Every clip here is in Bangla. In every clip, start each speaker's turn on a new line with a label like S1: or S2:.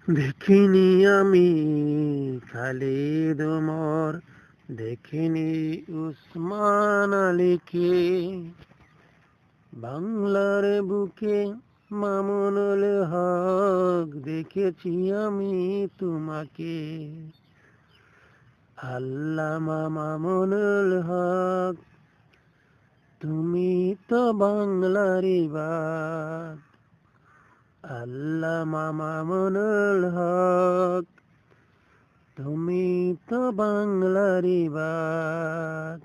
S1: দেখিনি আমি খালিদ ওমর, দেখিনি উসমান আলীকে, বাংলার বুকে মামুনুল হক, দেখেছি আমি তোমাকে। আল্লামা মামুনুল হক, তুমি তো বাংলার বাত। আল্লামা মামুনুল হক, তুমি তো বাংলার বাত।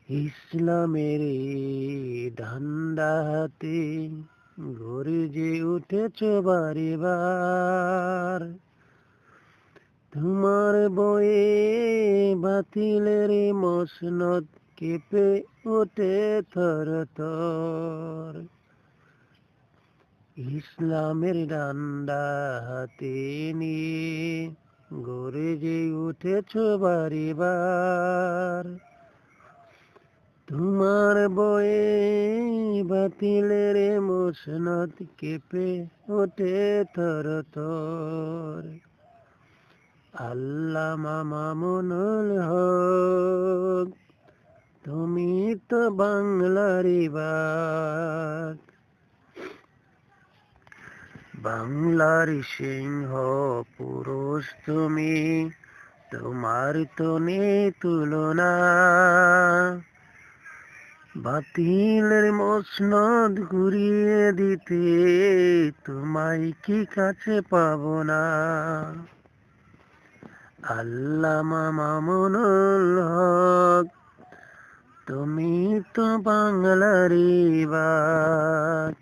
S1: ইসলামের ঝান্ডা হাতে গর্জে উঠেছ বারে বার। তোমার বয়ে বাতিলের মসনদ কেঁপে ওঠে থর থর। ইসলামের ডান্ডা হাতে নিয়ে গর্জে উঠেছ বারে বার। তোমার বয়ে বাতিলের মসনদ কেঁপে ওঠে থর থর। আল্লামা মামুনুল হক, তুমি তো বাংলার বাত। বাংলার সিংহ পুরুষ তুমি, তোমার তো নেই তুলনা। বাতিলের মসনদ ঘুরিয়ে দিতে তোমায় কি কাছে পাবো না। আল্লামা মামুনুল হক, তুমি তো বাংলার বাত।